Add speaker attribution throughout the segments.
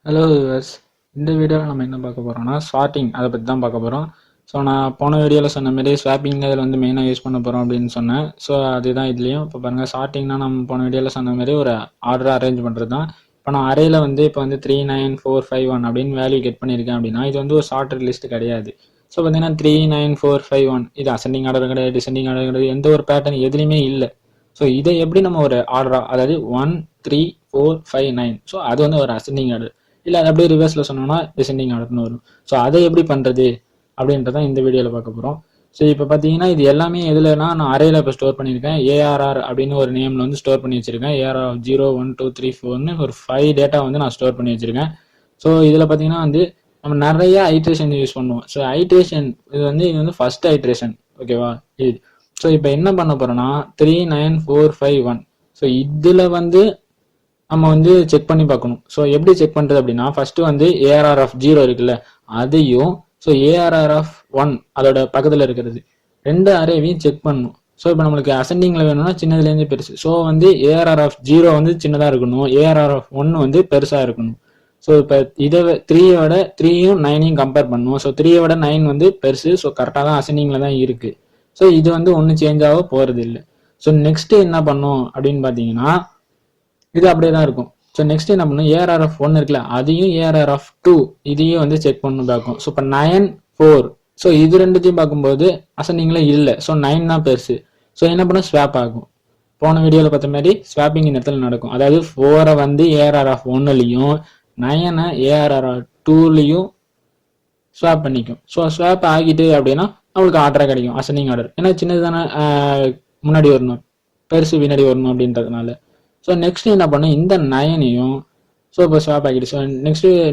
Speaker 1: Hello viewers, இந்த வீடியோவில் நம்ம என்ன பார்க்க போகிறோம்னா ஷார்ட்டிங் அதை பற்றி தான் பார்க்க போகிறோம். ஸோ நான் போன வீடியோவில் சொன்ன மாதிரி ஸ்வாப்பிங் இதில் வந்து மெயினாக யூஸ் பண்ண போகிறோம் அப்படின்னு சொன்னேன். ஸோ அதுதான் இதுலேயும் இப்போ பாருங்கள், ஷார்ட்டிங்னா நம்ம போன வீடியோவில் சொன்ன மாதிரி ஒரு ஆர்டர் அரேஞ்ச் பண்ணுறது தான். இப்போ நான் அரேயில் வந்து இப்போ வந்து 39451 அப்படின்னு வேல்யூ கெட் பண்ணியிருக்கேன் அப்படின்னா இது வந்து ஒரு ஷார்ட்டட் லிஸ்ட் கிடையாது. ஸோ பார்த்தீங்கன்னா 39451 இது அசெண்டிங் ஆர்டர் கிடையாது, டிசெண்டிங் ஆர்டர் கிடையாது, எந்த ஒரு பேட்டர்ன் எதுலையுமே இல்லை. ஸோ இதை எப்படி நம்ம ஒரு ஆர்டராக, அதாவது 1 3 4 5 9, ஸோ அது வந்து ஒரு அசெண்டிங் ஆர்டர், இல்லை அது அப்படியே ரிவர்ஸில் சொன்னோம்னா டிசெண்டிங் ஆர்டர்னு வரும். ஸோ அதை எப்படி பண்ணுறது அப்படின்றதான் இந்த வீடியோவில் பார்க்க போகிறோம். ஸோ இப்போ பார்த்தீங்கன்னா இது எல்லாமே எதுலனா நான் அரேல இப்போ ஸ்டோர் பண்ணியிருக்கேன். ஏஆர்ஆர் அப்படின்னு ஒரு நேமில் வந்து ஸ்டோர் பண்ணி வச்சிருக்கேன். ஏஆர்ஆர் 0 1 2 3 4ன்னு ஒரு 5 டேட்டா வந்து நான் ஸ்டோர் பண்ணி வச்சிருக்கேன். ஸோ இதில் பார்த்தீங்கன்னா வந்து நம்ம நிறைய ஐட்ரேஷன் யூஸ் பண்ணுவோம். ஸோ ஐட்ரேஷன் இது வந்து ஃபர்ஸ்ட் ஐட்ரேஷன், ஓகேவா? இது ஸோ இப்போ என்ன பண்ண போறோம்னா 39451. ஸோ இதில் வந்து நம்ம வந்து செக் பண்ணி பார்க்கணும். ஸோ எப்படி செக் பண்ணுறது அப்படின்னா, ஃபர்ஸ்ட் வந்து ஏஆர்ஆர் ஆஃப் 0 இருக்குல்ல அதையும், ஸோ ஏஆர்ஆர் ஆஃப் 1 அதோட பக்கத்தில் இருக்கிறது ரெண்டு அரேவையும் செக் பண்ணணும். ஸோ இப்போ நம்மளுக்கு அசெண்டிங்கில் வேணும்னா சின்னதுலேருந்து பெருசு. ஸோ வந்து ஏஆர்ஆர் ஆஃப் 0 வந்து சின்னதாக இருக்கணும், ஏஆர்ஆர் ஆஃப் 1 வந்து பெருசாக இருக்கணும். ஸோ இப்போ இதை 3யோட 3யும் 9யும் கம்பேர் பண்ணணும். ஸோ 3யோட 9 வந்து பெருசு, ஸோ கரெக்டாக தான் அசெண்டிங்கில் தான் இருக்கு. ஸோ இது வந்து ஒன்றும் சேஞ்ச் ஆக போகிறது இல்லை. ஸோ நெக்ஸ்ட் என்ன பண்ணும் அப்படின்னு பார்த்தீங்கன்னா இது அப்படியே தான் இருக்கும். ஸோ நெக்ஸ்ட் என்ன பண்ணும், ஏஆர்ஆர் ஆஃப் 1 இருக்குல்ல அதையும் ஏஆர்ஆர் ஆஃப் 2 இதையும் வந்து செக் பண்ணணும் பார்க்கும். ஸோ இப்போ 9 4, ஸோ இது ரெண்டுத்தையும் பார்க்கும்போது அசெண்டிங்ல இல்லை, ஸோ 9 தான் பெருசு. ஸோ என்ன பண்ணும், ஸ்வாப் ஆகும். போன வீடியோவில் பார்த்த மாதிரி ஸ்வாப்பிங் இந்த இடத்துல நடக்கும். அதாவது 4 வந்து ஏஆர்ஆர் ஆஃப் 1லையும் 9 ஏஆர்ஆர் ஆஃப் 2லையும் ஸ்வாப் பண்ணிக்கும். ஸோ ஸ்வாப் ஆகிட்டு அப்படின்னா அவங்களுக்கு ஆர்டராக கிடைக்கும், அசெண்டிங் ஆர்டர். ஏன்னா சின்னது தானே முன்னாடி வரணும், பெருசு பின்னாடி வரணும் அப்படின்றதுனால. ஸோ நெக்ஸ்ட் என்ன பண்ணும், இந்த 9ஐயும், ஸோ இப்போ ஸ்வாப் ஆகிடுச்சு. ஸோ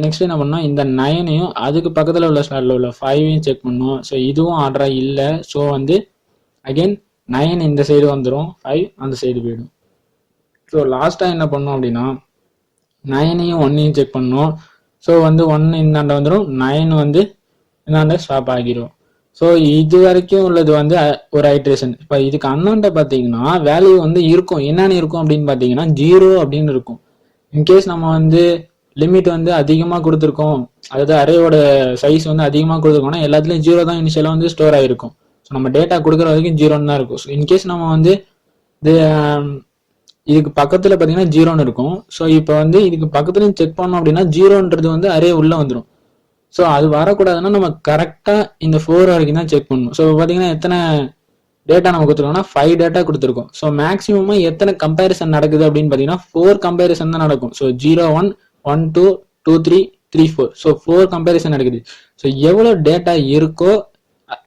Speaker 1: நெக்ஸ்ட் என்ன பண்ணோம், இந்த 9ஐயும் அதுக்கு பக்கத்தில் உள்ள ஸ்லாட்ல உள்ள 5ஐயும் செக் பண்ணும். ஸோ இதுவும் ஆர்டராக இல்லை. ஸோ வந்து அகெயின் 9 இந்த சைடு வந்துடும், 5 அந்த சைடு போயிடும். ஸோ லாஸ்ட்டாக என்ன பண்ணோம் அப்படின்னா 9ஐயும் 1ஐயும் செக் பண்ணோம். ஸோ வந்து 1 இந்தாண்ட வந்துடும், 9 வந்து இந்தாண்ட ஸ்வாப் ஆகிடும். ஸோ இது வரைக்கும் உள்ளது வந்து ஒரு ஐட்ரேஷன். இப்போ இதுக்கு அண்ணாண்ட பார்த்தீங்கன்னா வேல்யூ வந்து இருக்கும். என்னென்னு இருக்கும் அப்படின்னு பார்த்தீங்கன்னா 0 அப்படின்னு இருக்கும். இன்கேஸ் நம்ம வந்து லிமிட் வந்து அதிகமாக கொடுத்துருக்கோம், அதாவது அரேயோட சைஸ் வந்து அதிகமாக கொடுத்துருக்கோம்னா எல்லாத்துலேயும் 0 தான் இனிஷியலாக வந்து ஸ்டோர் ஆகிருக்கும். ஸோ நம்ம டேட்டா கொடுக்குற வரைக்கும் 0 தான் இருக்கும். ஸோ இன்கேஸ் நம்ம வந்து இதுக்கு பக்கத்தில் பார்த்தீங்கன்னா 0ன்னு இருக்கும். ஸோ இப்போ வந்து இதுக்கு பக்கத்துலையும் செக் பண்ணோம் அப்படின்னா 0ன்றது வந்து அரே உள்ளே வந்துடும். ஸோ அது வரக்கூடாதுன்னா நம்ம கரெக்டாக இந்த 4 வரைக்கும் தான் செக் பண்ணணும். ஸோ பார்த்தீங்கன்னா எத்தனை டேட்டா நம்ம கொடுத்துருக்கோம்னா 5 டேட்டா கொடுத்துருக்கோம். ஸோ மேக்ஸிமமாக எத்தனை கம்பேரிசன் நடக்குது அப்படின்னு பார்த்தீங்கன்னா 4 கம்பேரிசன் தான் நடக்கும். ஸோ 0 1 1 2 2 3 3 4, ஸோ 4 கம்பேரிசன் நடக்குது. ஸோ எவ்வளோ டேட்டா இருக்கோ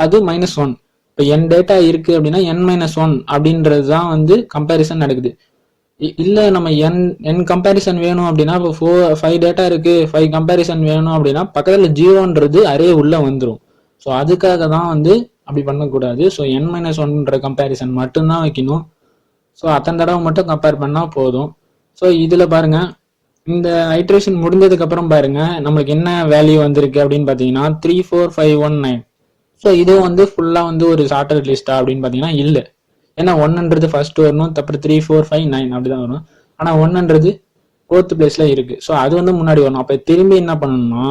Speaker 1: அது -1. இப்போ n டேட்டா இருக்கு அப்படின்னா n-1 அப்படின்றது தான் வந்து கம்பேரிசன் நடக்குது. இல்லை நம்ம n கம்பேரிசன் வேணும் அப்படின்னா இப்போ 5 டேட்டா இருக்கு, 5 கம்பேரிசன் வேணும் அப்படின்னா பக்கத்தில் 0ன்றது அரே உள்ள வந்துடும். ஸோ அதுக்காக தான் வந்து அப்படி பண்ணக்கூடாது. ஸோ n-1ன்ற கம்பேரிசன் மட்டும்தான் வைக்கணும். ஸோ அத்தனை தடவை மட்டும் கம்பேர் பண்ணால் போதும். ஸோ இதில் பாருங்க, இந்த ஐட்ரேஷன் முடிஞ்சதுக்கு அப்புறம் பாருங்க நம்மளுக்கு என்ன வேல்யூ வந்திருக்கு அப்படின்னு பார்த்தீங்கன்னா 34519. ஸோ இதுவும் வந்து ஃபுல்லாக வந்து ஒரு ஷார்ட்டட் லிஸ்டா அப்படின்னு பார்த்தீங்கன்னா இல்லை. ஏன்னா 1ன்றது ஃபர்ஸ்ட் வரணும், அப்புறம் 3 4 5 9 அப்படிதான் வரும். ஆனால் 1ன்றது 4th பிளேஸ்ல இருக்கு. ஸோ அது வந்து முன்னாடி வரணும். அப்போ திரும்பி என்ன பண்ணணும்னா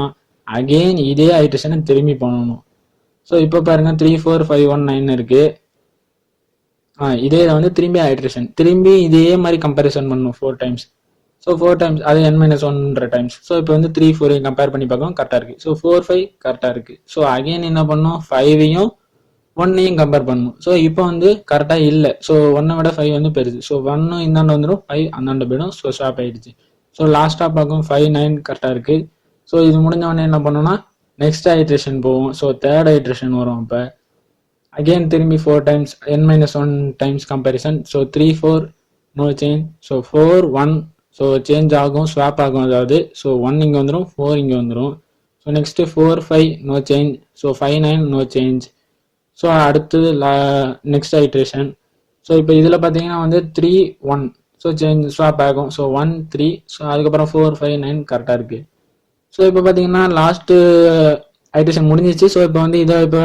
Speaker 1: அகெயின் இதே ஐட்ரேஷனை திரும்பி பண்ணணும். ஸோ இப்போ பாருங்க 3 4 5 1 9 இருக்கு. இதே வந்து திரும்பி ஐட்ரேஷன், திரும்பி இதே மாதிரி கம்பேரிசன் பண்ணணும் 4 டைம்ஸ். ஸோ 4 டைம்ஸ் அது n-1 டைம்ஸ். ஸோ இப்போ வந்து 3 4 கம்பேர் பண்ணி பார்க்கவும் கரெக்டாக இருக்கு. ஸோ 4 5 கரெக்டாக இருக்கு. ஸோ அகெயின் என்ன பண்ணணும், 5ஐயும் 1ஐயும் கம்பேர் பண்ணணும். ஸோ இப்போ வந்து கரெக்டாக இல்லை. ஸோ 1 விட 5 வந்து பெருசு. ஸோ 1 இந்தாண்ட வந்துடும், 5 அந்தாண்ட போயிடும். ஸோ ஸ்டாப் ஆயிடுச்சு. ஸோ லாஸ்ட்டாக பார்க்கும் 5 9 கரெக்டாக இருக்கு. ஸோ இது முடிஞ்ச உடனே என்ன பண்ணணும்னா நெக்ஸ்ட் ஐட்ரேஷன் போவோம். ஸோ தேர்ட் ஐட்ரேஷன் வரும். அப்போ அகெயின் திரும்பி 4 times n-1 times comparison. So 3 4 no change. So 4 1, so change ஆகும், ஸ்வாப் ஆகும். அதாவது ஸோ 1 இங்கே வந்துடும், 4 இங்கே வந்துடும். So next 4 5 no change. So 5 9 no change. So அடுத்தது நெக்ஸ்ட் ஐட்ரேஷன். ஸோ இப்போ இதில் பார்த்தீங்கன்னா வந்து 3 1, ஸோ சேஞ்ச் ஸ்வாப் ஆகும். ஸோ 1 3, ஸோ அதுக்கப்புறம் 4 5 9 கரெக்டாக இருக்கு. ஸோ இப்போ பார்த்தீங்கன்னா லாஸ்ட்டு ஐட்ரேஷன் முடிஞ்சிச்சு. ஸோ இப்போ வந்து இதை இப்போ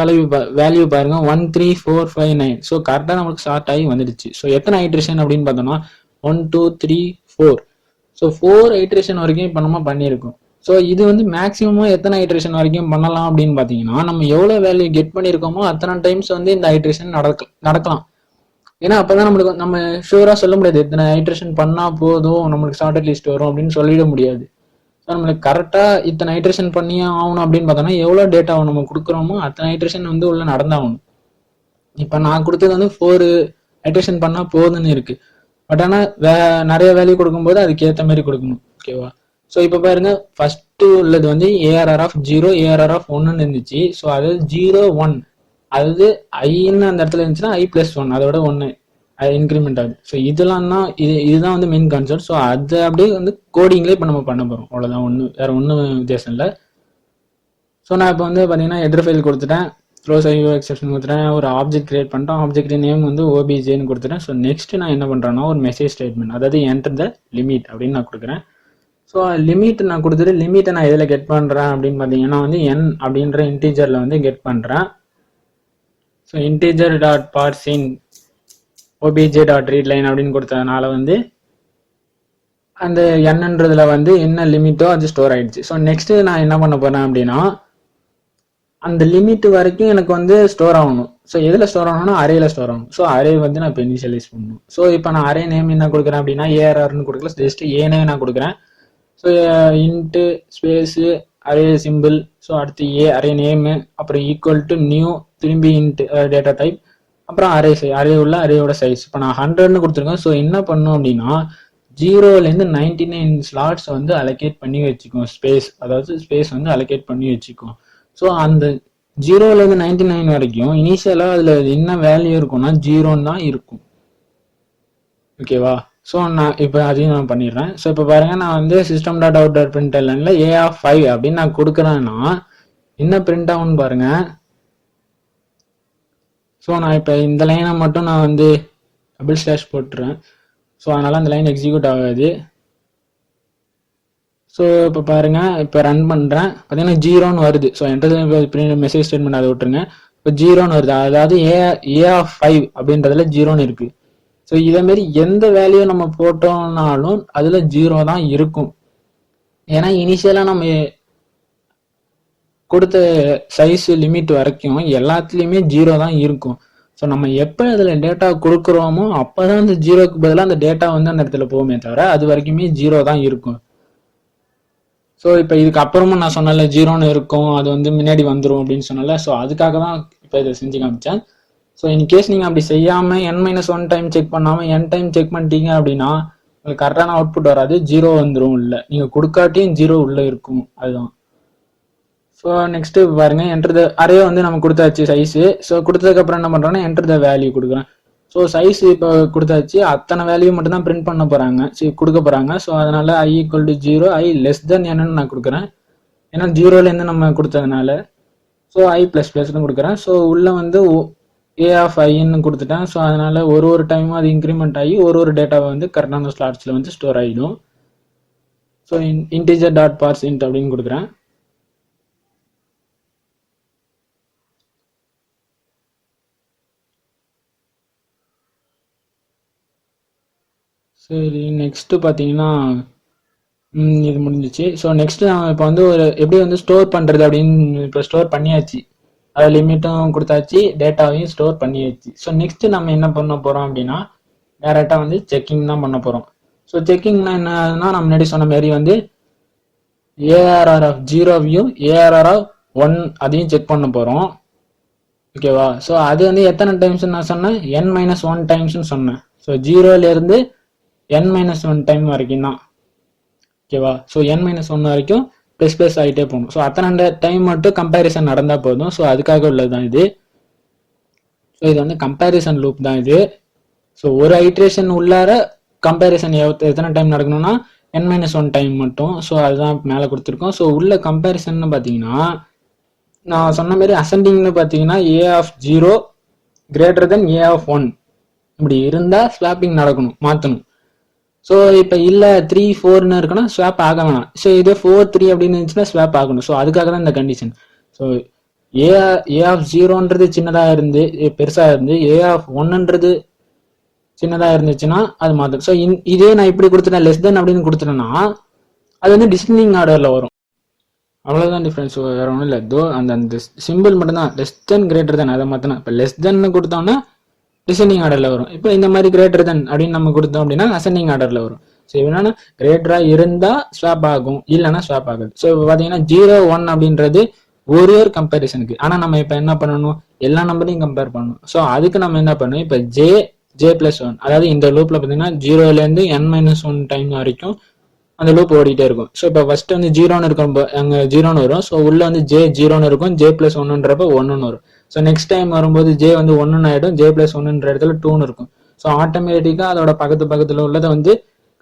Speaker 1: வேல்யூ பாருங்க 1 3 4 5 9. ஸோ கரெக்டாக நமக்கு ஷார்ட் ஆகி வந்துடுச்சு. ஸோ எத்தனை ஐட்ரேஷன் அப்படின்னு பார்த்தோம்னா 1 2 3 4. ஸோ 4 ஐட்ரேஷன் வரைக்கும் இப்போ நம்ம பண்ணியிருக்கோம். ஸோ இது வந்து மேக்ஸிமம் எத்தனை ஐட்ரேஷன் வரைக்கும் பண்ணலாம் அப்படின்னு பார்த்தீங்கன்னா, நம்ம எவ்வளோ வேல்யூ கெட் பண்ணியிருக்கோமோ அத்தனை டைம்ஸ் வந்து இந்த ஐட்ரேஷன் நடக்கலாம். ஏன்னா அப்பதான் நம்மளுக்கு நம்ம ஷூரா சொல்ல முடியாது இத்தனை ஐட்ரேஷன் பண்ணா போதும் நம்மளுக்கு ஷார்டட் லிஸ்ட் வரும் அப்படின்னு சொல்லிட முடியாது. ஸோ நம்மளுக்கு கரெக்டா இத்தனை ஐட்ரேஷன் பண்ணியே ஆகணும் அப்படின்னு பார்த்தோம்னா எவ்வளோ டேட்டாவை நம்ம கொடுக்குறோமோ அத்தனை ஐட்ரேஷன் வந்து உள்ள நடந்தாகணும். இப்போ நான் கொடுத்தது வந்து 4 ஐட்ரேஷன் பண்ணா போதுன்னு இருக்கு. பட் ஆனால் நிறைய வேல்யூ கொடுக்கும்போது அதுக்கு ஏற்ற மாதிரி கொடுக்கணும். ஓகேவா? ஸோ இப்போ பாருங்க, ஃபர்ஸ்ட் உள்ளது வந்து ஏஆர்ஆர் ஆஃப் 0 ஏஆர்ஆர் ஆஃப் 1ன்னு இருந்துச்சு. ஸோ அதாவது 0 1, அதாவது ஐன்னு அந்த இடத்துல இருந்துச்சுன்னா i+1 அதோட 1 இன்க்ரிமெண்ட் ஆகுது. ஸோ இதெல்லாம் தான் இதுதான் வந்து மெயின் கான்செப்ட். ஸோ அதை அப்படியே வந்து கோடிங்லேயே இப்போ நம்ம பண்ண போகிறோம். அவ்வளோதான், வேற ஒன்றும் வித்தியாசம் இல்லை. ஸோ நான் இப்போ வந்து பார்த்தீங்கன்னா ஹெடர் ஃபைல் கொடுத்துட்டேன், க்ளோஸ் ஐஓ எக்ஸெப்ஷன் கொடுத்துட்டேன், ஒரு ஆப்ஜெக்ட் கிரியேட் பண்ணிட்டோம், ஆப்ஜெக்ட் நேம் வந்து ஓபிஜேன்னு கொடுத்துட்டேன். ஸோ நெக்ஸ்ட் நான் என்ன பண்ணுறேன்னா ஒரு மெசேஜ் ஸ்டேட்மெண்ட், அதாவது என்டர் த லிமிட் அப்படின்னு நான் கொடுக்குறேன். ஸோ லிமிட் நான் கொடுத்துட்டு லிமிட்டை நான் எதில் கெட் பண்ணுறேன் அப்படின்னு பார்த்தீங்கன்னா வந்து n அப்படின்ற இன்டீஜரில் வந்து கெட் பண்ணுறேன். So integer dot parse int OBJ dot read line அப்படின்னு கொடுத்ததுனால வந்து அந்த என்னன்றதுல வந்து என்ன லிமிட்டோ அது ஸ்டோர் ஆயிடுச்சு. ஸோ நெக்ஸ்ட் நான் என்ன பண்ண போறேன் அப்படின்னா அந்த லிமிட் வரைக்கும் எனக்கு வந்து ஸ்டோர் ஆகணும். ஸோ எதில் ஸ்டோர் ஆகணும்னா அரேல ஸ்டோர் ஆகணும். ஸோ அரே வந்து நான் இப்போ இனிஷியலைஸ் பண்ணணும். ஸோ இப்போ நான் அரே நேம் என்ன கொடுக்குறேன் அப்படின்னா ஏஆர்ஆர்னு கொடுக்கல, ஜஸ்ட் ஏனே நான் கொடுக்குறேன். So int space array simple, so அடுத்து அரே நேமு, அப்புறம் ஈக்குவல் டு நியூ, திரும்பி இன்ட்டு டேட்டா டைப், அப்புறம் அரே உள்ள அரேயோட சைஸ். இப்போ நான் 100ன்னு கொடுத்துருக்கேன். ஸோ என்ன பண்ணும் அப்படின்னா 0லேருந்து 99 ஸ்லாட்ஸ் வந்து அலோகேட் பண்ணி வச்சுக்கோம். ஸ்பேஸ், அதாவது ஸ்பேஸ் வந்து அலோகேட் பண்ணி வச்சுக்கோம். ஸோ அந்த 0லேருந்து 99 வரைக்கும் இனிஷியலாக அதில் என்ன வேல்யூ இருக்கும்னா 0ன்னு தான் இருக்கும். ஓகேவா? ஸோ நான் இப்போ அதையும் நான் பண்ணிடுறேன். ஸோ இப்போ பாருங்க, நான் வந்து சிஸ்டம் டாட் அவுட் டாட் பிரிண்ட்எல்என்ல a5 அப்படின்னு நான் கொடுக்குறேன்னா என்ன பிரிண்ட் ஆகும்னு பாருங்க. ஸோ நான் இப்போ இந்த லைனை மட்டும் நான் வந்து டபுள் ஸ்லாஷ் போட்டுறேன். ஸோ அதனால அந்த லைன் எக்ஸிக்யூட் ஆகாது. ஸோ இப்போ பாருங்க, இப்போ ரன் பண்ணுறேன், பார்த்தீங்கன்னா 0ன்னு வருது. ஸோ என்டர் மெசேஜ் ஸ்டேட்மெண்ட் அதை விட்டுருங்க. இப்போ 0ன்னு வருது, அதாவது a5 அப்படின்றதுல 0ன்னு இருக்கு. ஸோ இதே மாதிரி எந்த வேல்யூ நம்ம போட்டோம்னாலும் அதுல 0 தான் இருக்கும். ஏன்னா இனிஷியலா நம்ம கொடுத்த சைஸ் லிமிட் வரைக்கும் எல்லாத்துலேயுமே 0 தான் இருக்கும். ஸோ நம்ம எப்போ அதில் டேட்டா கொடுக்குறோமோ அப்போதான் அந்த 0க்கு பதிலாக அந்த டேட்டா வந்து அந்த இடத்துல போகுமே தவிர அது வரைக்குமே 0 தான் இருக்கும். ஸோ இப்போ இதுக்கு அப்புறமும் நான் சொன்னல 0ன்னு இருக்கும், அது வந்து முன்னாடி வந்துடும் அப்படின்னு சொன்னல. ஸோ அதுக்காக தான் இப்போ இதை செஞ்சு காமிச்சேன். ஸோ இன்கேஸ் நீங்கள் அப்படி செய்யாமல் n-1 டைம் செக் பண்ணாமல் n டைம் செக் பண்ணிட்டீங்க அப்படின்னா உங்களுக்கு கரெக்டான அவுட்புட் வராது, 0 வந்துடும். இல்லை நீங்கள் கொடுக்காட்டியும் 0 உள்ளே இருக்கும். அதுதான். ஸோ நெக்ஸ்ட் பாருங்க, என்டர் த அரே வந்து நம்ம கொடுத்தாச்சு சைஸு. ஸோ கொடுத்ததுக்கு அப்புறம் என்ன பண்ணுறோன்னா என்டர் த வேல்யூ கொடுக்குறேன். ஸோ சைஸ் இப்போ கொடுத்தாச்சு, அத்தனை வேல்யூ மட்டும் தான் பிரிண்ட் பண்ண போகிறாங்க, சரி கொடுக்க போகிறாங்க. ஸோ அதனால i = 0, i less than என்னன்னு நான் கொடுக்குறேன். ஏன்னா 0லேருந்து நம்ம கொடுத்ததுனால. ஸோ i++ன்னு கொடுக்குறேன். ஸோ உள்ள வந்து a(i)ன்னு கொடுத்துட்டேன். ஸோ அதனால ஒரு டைமும் அது இன்க்ரிமெண்ட் ஆகி ஒரு டேட்டாவை வந்து கரெக்டான ஸ்லாட்ஸில் வந்து ஸ்டோர் ஆகிடும். ஸோ இன்டிஜர் டாட் பார்சின்ட் அப்படின்னு கொடுக்குறேன். சரி, நெக்ஸ்ட் பார்த்தீங்கன்னா இது முடிஞ்சிச்சு. ஸோ நெக்ஸ்ட் நம்ம இப்போ வந்து எப்படி வந்து ஸ்டோர் பண்ணுறது அப்படின்னு இப்போ ஸ்டோர் பண்ணியாச்சு, அதை லிமிட்டும் கொடுத்தாச்சு, டேட்டாவையும் ஸ்டோர் பண்ணியாச்சு. ஸோ நெக்ஸ்ட் நம்ம என்ன பண்ண போகிறோம் அப்படின்னா டேரெக்டாக வந்து செக்கிங் தான் பண்ண போகிறோம். ஸோ செக்கிங்னா என்னன்னா நம்ம முன்னாடி சொன்ன மாதிரி வந்து ஏஆர்ஆர் ஆஃப் 0வையும் ஏஆர்ஆர் ஆஃப் 1 அதையும் செக் பண்ண போகிறோம். ஓகேவா? ஸோ அது வந்து எத்தனை டைம்ஸ் நான் சொன்னேன், n-1 டைம்ஸ்னு சொன்னேன். ஸோ 0லேருந்து n-1 டைம் வரைக்கும் தான். ஓகேவா? ஸோ n-1 வரைக்கும் ப்ளஸ் ஆகிட்டே போகணும். ஸோ அத்தனை டைம் மட்டும் கம்பேரிசன் நடந்தால் போதும். ஸோ அதுக்காக உள்ளது தான் இது. ஸோ இது வந்து கம்பேரிசன் லூப் தான் இது. ஸோ ஒரு ஐட்ரேஷன் உள்ளார கம்பேரிசன் எத்தனை டைம் நடக்கணும்னா n-1 டைம் மட்டும். ஸோ அதுதான் மேலே கொடுத்துருக்கோம். ஸோ உள்ள கம்பேரிசன் பார்த்தீங்கன்னா நான் சொன்ன மாதிரி அசெண்டிங்னு பார்த்தீங்கன்னா a(0) > a(1) இப்படி இருந்தால் ஸ்வாப்பிங் நடக்கணும், மாற்றணும். ஸோ இப்போ இல்லை 3 4ன்னு இருக்குன்னா ஸ்வாப் ஆக வேணாம். ஸோ இதே 4 3 அப்படின்னு இருந்துச்சுன்னா ஸ்வாப் ஆகணும். ஸோ அதுக்காக தான் இந்த கண்டிஷன். ஸோ a(0)ன்றது சின்னதாக இருந்து பெருசாக இருந்து a(1)ன்றது சின்னதாக இருந்துச்சுன்னா அது மாற்றும். ஸோ இதே நான் இப்படி கொடுத்துட்டேன் லெஸ் தென் அப்படின்னு கொடுத்துட்டேன்னா அது வந்து டிஸ்டிங்டிங் ஆர்டரில் வரும். அவ்வளோதான் டிஃப்ரென்ஸ், வேற ஒன்றும் இல்லை. தோ அந்த அந்த சிம்பிள் மட்டும்தான், லெஸ் தென் கிரேட்டர் தென் அதை மாற்றினா. இப்போ லெஸ் தென் கொடுத்தோம்னா டிசெண்டிங் ஆர்டரில் வரும். இப்போ இந்த மாதிரி கிரேட்டர் தென் அப்படின்னு நம்ம கொடுத்தோம் அப்படின்னா அசெண்டிங் ஆர்டரில் வரும். ஸோ என்னன்னா கிரேட்டராக இருந்தால் ஸ்வாப் ஆகும், இல்லைன்னா ஸ்வாப் ஆகுது. ஸோ இப்போ பார்த்தீங்கன்னா 0 1 அப்படின்றது ஒரு கம்பேரிசனுக்கு. ஆனால் நம்ம இப்போ என்ன பண்ணணும், எல்லா நம்பரையும் கம்பேர் பண்ணணும். ஸோ அதுக்கு நம்ம என்ன பண்ணணும், இப்போ J+1, அதாவது இந்த லூப்பில் பார்த்தீங்கன்னா 0லேருந்து n-1 டைம் வரைக்கும் அந்த லூப் ஓடிட்டே இருக்கும். ஸோ இப்போ ஃபர்ஸ்ட் வந்து 0ன்னு இருக்கும், அங்கே 0ன்னு வரும். ஸோ உள்ள வந்து J0ன்னு இருக்கும், J+1ன்றப்ப 1ன்னு வரும். ஸோ நெக்ஸ்ட் டைம் வரும்போது J வந்து 1ன்னு ஆகிடும், J+1ன்ற இடத்துல 2ன்னு இருக்கும். ஸோ ஆட்டோமேட்டிக்காக அதோட பக்கத்தில் உள்ளதை வந்து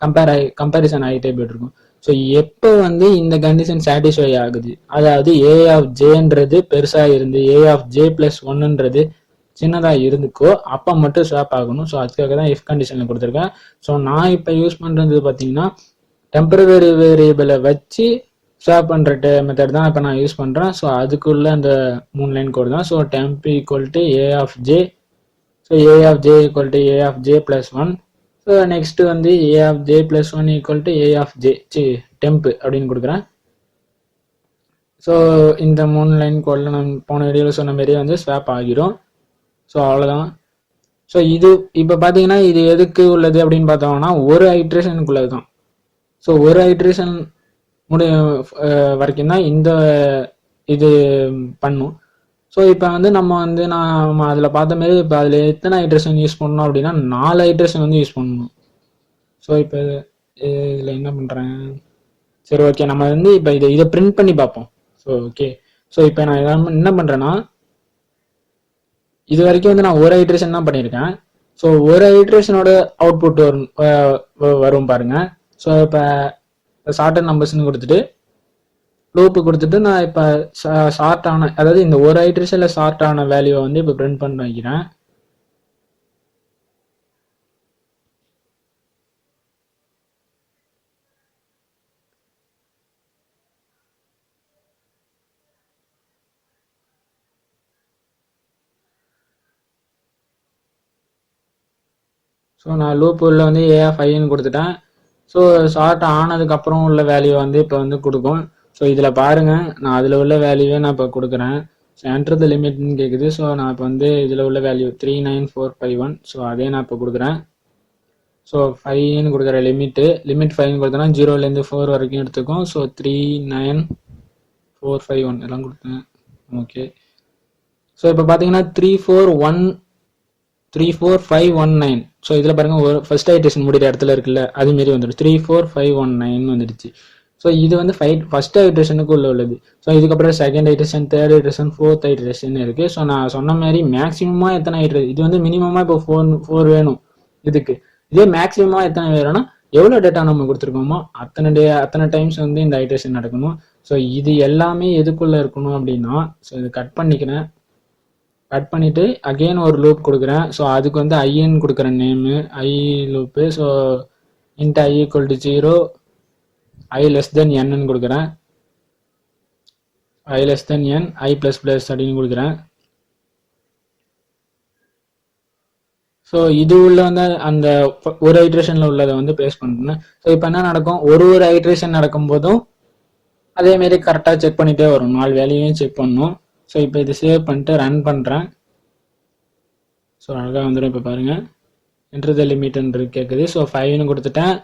Speaker 1: கம்பேரிசன் ஆகிட்டே போயிட்டு இருக்கும். ஸோ எப்போ வந்து இந்த கண்டிஷன் சாட்டிஸ்ஃபை ஆகுது, அதாவது A(J)ன்றது பெருசாக இருந்து A(J+1)ன்றது சின்னதாக இருந்துக்கோ அப்போ மட்டும் ஸ்வாப் ஆகணும். ஸோ அதுக்காக தான் இஃப் கண்டிஷனில் கொடுத்துருக்கேன். ஸோ நான் இப்போ யூஸ் பண்ணுறது பார்த்தீங்கன்னா டெம்பரவரி வேரியபிளை வச்சு ஸ்வாப் பண்ணுற மெத்தட் தான் இப்போ நான் யூஸ் பண்ணுறேன். ஸோ அதுக்குள்ள அந்த 3 லைன் கோடு தான். So temp = A(J). So A(J) = A(J+1). So next வந்து A(J+1) = A(J) temp அப்படின்னு கொடுக்குறேன். ஸோ இந்த 3 லைன் கோடில் நான் போன வீடியோவில் சொன்ன மாதிரியே வந்து ஸ்வாப் ஆகிரும். ஸோ அவ்வளோதான். ஸோ இது இப்போ பார்த்தீங்கன்னா இது எதுக்கு உள்ளது அப்படின்னு பார்த்தோம்னா ஒரு ஐட்ரேஷனுக்குள்ளது தான். ஸோ ஒரு ஐட்ரேஷன் வரைக்கும் தான் இந்த இது பண்ணும். ஸோ இப்போ வந்து நம்ம அதில் பார்த்த மாரி இப்போ அதில் எத்தனை ஐட்ரேஷன் யூஸ் பண்ணணும் அப்படின்னா 4 ஐட்ரேஷன் வந்து யூஸ் பண்ணணும். ஸோ இப்போ இதில் என்ன பண்ணுறேன், சரி ஓகே நம்ம வந்து இப்போ இதை பிரிண்ட் பண்ணி பார்ப்போம். ஸோ ஓகே, ஸோ இப்போ நான் என்ன பண்ணுறேன்னா இது வரைக்கும் வந்து நான் ஒரு ஐட்ரேஷன் தான் பண்ணியிருக்கேன். ஸோ ஒரு ஐட்ரேஷனோட அவுட்புட் வரும் பாருங்க. ஸோ இப்போ ஷார்ட் நம்பர்ஸ்ன்னு கொடுத்துட்டு லூப்பு கொடுத்துட்டு நான் இப்போ ஷார்ட் ஆன, அதாவது இந்த ஒரு ஐட்ரேஷனில் ஷார்ட் ஆன வேல்யூவை வந்து இப்போ பிரிண்ட் பண்ணி வைக்கிறேன். ஸோ நான் லூப் உள்ள வந்து A(i)ன்னு கொடுத்துட்டேன். ஸோ ஷார்ட் ஆனதுக்கப்புறம் உள்ள வேல்யூ வந்து இப்போ வந்து கொடுக்கும். ஸோ இதில் பாருங்கள், நான் அதில் உள்ள வேல்யூவே நான் இப்போ கொடுக்குறேன். ஸோ என்டர் த லிமிட்னு கேட்குது. ஸோ நான் இப்போ வந்து இதில் உள்ள வேல்யூ 39451. ஸோ அதே நான் இப்போ கொடுக்குறேன். ஸோ 5ன்னு கொடுக்குற லிமிட் 5ன்னு கொடுத்தோன்னா 0லேருந்து 4 வரைக்கும் எடுத்துக்கும். ஸோ 39451 எல்லாம் கொடுத்தேன். ஓகே, ஸோ இப்போ பார்த்தீங்கன்னா 34519. ஸோ இதில் பாருங்கள், ஒரு ஃபர்ஸ்ட் ஐட்ரேஷன் முடிகிற இடத்துல இருக்குல்ல அது மாரி வந்துடும், 34519 வந்துடுச்சு. ஸோ இது வந்து ஃபர்ஸ்ட் ஐட்ரேஷனுக்கு உள்ளது. ஸோ இதுக்கப்புறம் second iteration, third iteration, fourth iteration இருக்குது. ஸோ நான் சொன்ன மாதிரி மேக்ஸிமமாக எத்தனை ஐட்ரேஷன், இது வந்து மினிமமாக இப்போ 4 வேணும் இதுக்கு. இதே மேக்ஸிமமாக எத்தனை வேணும்னா எவ்வளோ டேட்டா நம்ம கொடுத்துருக்கோமோ அத்தனை டைம்ஸ் வந்து இந்த ஐட்ரேஷன் நடக்கணும். ஸோ இது எல்லாமே எதுக்குள்ளே இருக்கணும் அப்படின்னா, ஸோ இது கட் பண்ணிவிட்டு அகெயின் ஒரு லூப் கொடுக்குறேன். ஸோ அதுக்கு வந்து ஐன்னு கொடுக்குற name I loop. So int i = 0, i<n கொடுக்குறேன், i<n, i++ அப்படின்னு கொடுக்குறேன். ஸோ இது உள்ள வந்து அந்த ஒரு ஐட்ரேஷனில் உள்ளதை வந்து பேஸ்ட் பண்ணுறேன். ஸோ இப்போ என்ன நடக்கும், ஒரு ஐட்ரேஷன் நடக்கும் போதும் அதேமாரி கரெக்டாக செக் பண்ணிகிட்டே வரும், 4 வேல்யூவையும் செக் பண்ணணும். ஸோ இப்போ இது சேவ் பண்ணிட்டு ரன் பண்ணுறேன். ஸோ அழகாக வந்துடும். இப்போ பாருங்கள், என்டர் த லிமிட்ன்னு கேட்குது. ஸோ 5ன்னு கொடுத்துட்டேன்.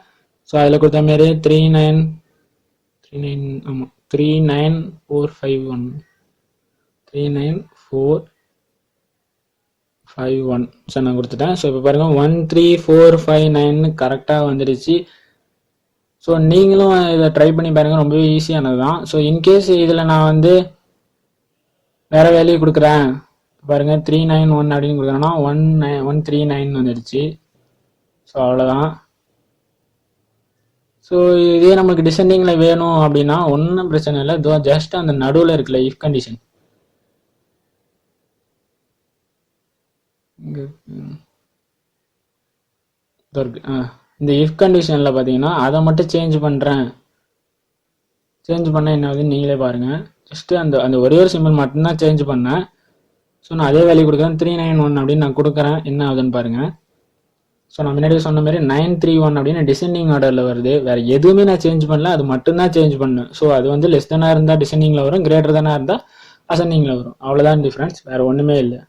Speaker 1: ஸோ அதில் கொடுத்த மாரி 39451 ஸோ நான் கொடுத்துட்டேன். ஸோ இப்போ பாருங்கள் 13459 கரெக்டாக வந்துடுச்சு. ஸோ நீங்களும் இதை ட்ரை பண்ணி பாருங்கள், ரொம்பவே ஈஸியானது தான். ஸோ இன்கேஸ் இதில் நான் வந்து வேறு வேல்யூ கொடுக்குறேன் பாருங்கள், 391 அப்படின்னு கொடுக்குறேன்னா 139 வந்துடுச்சு. ஸோ அவ்வளோதான். ஸோ இதே நமக்கு டிசெண்டிங்கில் வேணும் அப்படின்னா ஒன்றும் பிரச்சனை இல்லை. இதோ ஜஸ்ட் அந்த நடுவில் இருக்குல்ல இஃப் கண்டிஷன், இந்த இஃப் கண்டிஷனில் பார்த்தீங்கன்னா அதை மட்டும் சேஞ்ச் பண்ண என்ன ஆகுதுன்னு நீங்களே பாருங்கள். ஜஸ்ட்டு அந்த ஒரே ஒரு சிம்பிள் மட்டும்தான் சேஞ்ச் பண்ணேன். ஸோ நான் அதே வேல்யூ கொடுக்குறேன், 391 அப்படின்னு நான் கொடுக்குறேன், என்ன ஆகுதுன்னு பாருங்கள். ஸோ நான் முன்னாடியே சொன்ன மாதிரி 931 அப்படின்னு டிசெண்டிங் ஆர்டரில் வருது. வேறு எதுவுமே நான் சேஞ்ச் பண்ணல, அது மட்டும்தான் சேஞ்ச் பண்ணேன். ஸோ அது வந்து லெஸ் தானாக இருந்தால் டிசெண்டிங்கில் வரும், கிரேட்டர் தானாக இருந்தால் அசெண்டிங்கில் வரும். அவ்வளோதான் டிஃப்ரென்ஸ், வேறு ஒன்றுமே இல்லை.